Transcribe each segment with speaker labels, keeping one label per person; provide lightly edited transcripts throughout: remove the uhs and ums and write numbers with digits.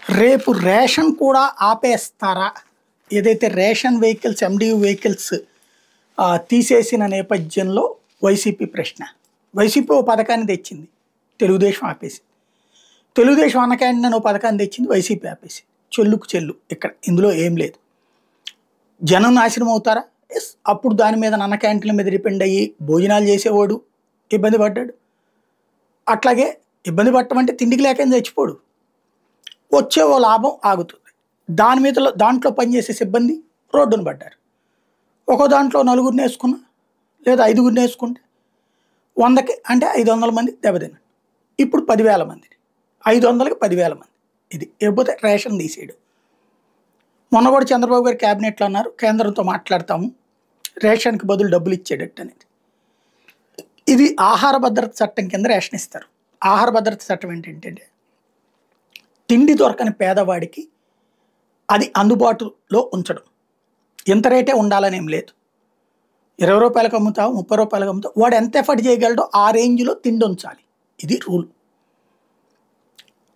Speaker 1: రేపు రేషన్ కూడా ఆపేస్తారా? ఏదైతే రేషన్ వెహికల్స్, ఎండియు వెహికల్స్ తీసేసిన నేపథ్యంలో వైసీపీ ప్రశ్న. వైసీపీ ఓ పథకాన్ని తెచ్చింది, తెలుగుదేశం ఆపేసి. తెలుగుదేశం అన్న క్యాంటీన్ ఓ పథకాన్ని తెచ్చింది, వైసీపీ ఆపేసి. చెల్లుకు చెల్లు ఇక్కడ, ఇందులో ఏం లేదు. జనం నాశనం అవుతారా? ఎస్. అప్పుడు దాని మీద అన్న క్యాంటీన్ల మీద డిపెండ్ అయ్యి భోజనాలు చేసేవాడు ఇబ్బంది పడ్డాడు. అట్లాగే ఇబ్బంది పట్టడం అంటే తిండికి లేక చచ్చిపోడు. వచ్చే ఓ లాభం ఆగుతుంది. దాని మీద దాంట్లో పనిచేసే సిబ్బంది రోడ్డును పడ్డారు. ఒక్కో దాంట్లో నలుగురిని వేసుకున్నా లేదా 5గురిని వేసుకుంటే 100కి అంటే 500 మంది దెబ్బతిన్నారు. ఇప్పుడు 10,000 మందిని, 500కి 10,000 మంది. ఇది లేకపోతే రేషన్ తీసేయడు. మొన్న కూడా చంద్రబాబు గారు క్యాబినెట్లో అన్నారు, కేంద్రంతో మాట్లాడతాము రేషన్కి బదులు డబ్బులు ఇచ్చేటట్టు అనేది. ఇది ఆహార భద్రత చట్టం కింద రేషన్ ఇస్తారు. ఆహార భద్రత చట్టం ఏంటంటే తిండి దొరకని పేదవాడికి అది అందుబాటులో ఉంచడం. ఎంత రేటే ఉండాలని ఏం లేదు. 20 రూపాయలకు అమ్ముతావు, 30 రూపాయలకు అమ్ముతావు, వాడు ఎంత ఎఫర్ట్ చేయగలడో ఆ రేంజ్లో తిండి ఉంచాలి. ఇది రూల్.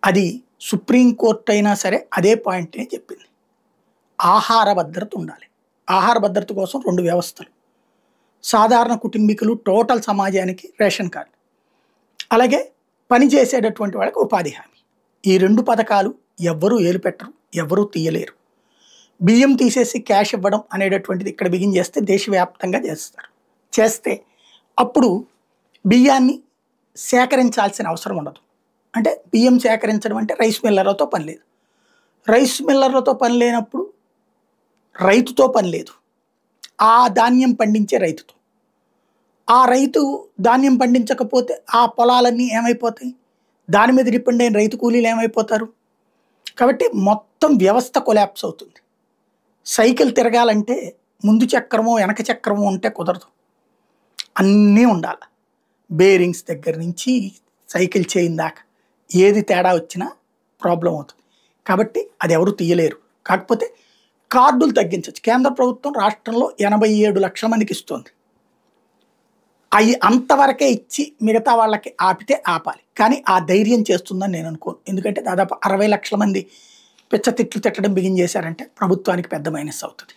Speaker 1: అది సుప్రీంకోర్టు అయినా సరే అదే పాయింట్నే చెప్పింది. ఆహార భద్రత ఉండాలి. ఆహార భద్రత కోసం 2 వ్యవస్థలు: సాధారణ కుటుంబీకులు, టోటల్ సమాజానికి రేషన్ కార్డు, అలాగే పని చేసేటటువంటి వాళ్ళకి ఉపాధి హామీ. ఈ 2 పథకాలు ఎవ్వరూ ఏలుపెట్టరు, ఎవరూ తీయలేరు. బియ్యం తీసేసి క్యాష్ ఇవ్వడం అనేటటువంటిది ఇక్కడ బిగిన్ చేస్తే దేశవ్యాప్తంగా చేస్తారు. చేస్తే అప్పుడు బియ్యాన్ని సేకరించాల్సిన అవసరం ఉండదు. అంటే బియ్యం సేకరించడం అంటే రైస్ మిల్లర్లతో పని లేదు. రైస్ మిల్లర్లతో పని లేనప్పుడు రైతుతో పని లేదు. ఆ ధాన్యం పండించే రైతుతో. ఆ రైతు ధాన్యం పండించకపోతే ఆ పొలాలన్నీ ఏమైపోతాయి? దాని మీద డిపెండ్ అయిన రైతు కూలీలు ఏమైపోతారు? కాబట్టి మొత్తం వ్యవస్థ కొలాప్స్ అవుతుంది. సైకిల్ తిరగాలంటే ముందు చక్రమో వెనక చక్రమో ఉంటే కుదరదు, అన్నీ ఉండాలి. బేరింగ్స్ దగ్గర నుంచి సైకిల్ చైన్ దాకా ఏది తేడా వచ్చినా ప్రాబ్లం అవుతుంది. కాబట్టి అది ఎవరు తీయలేరు. కాకపోతే కార్డులు తగ్గించవచ్చు. కేంద్ర ప్రభుత్వం రాష్ట్రంలో 87 లక్షల మందికి ఇస్తుంది. అవి అంతవరకే ఇచ్చి మిగతా వాళ్ళకి ఆపితే ఆపాలి. కానీ ఆ ధైర్యం చేస్తుందని నేను అనుకోను. ఎందుకంటే దాదాపు 60 లక్షల మంది పిచ్చ తిట్లు తిట్టడం బిగిన్ చేశారంటే ప్రభుత్వానికి పెద్ద మైనస్ అవుతుంది.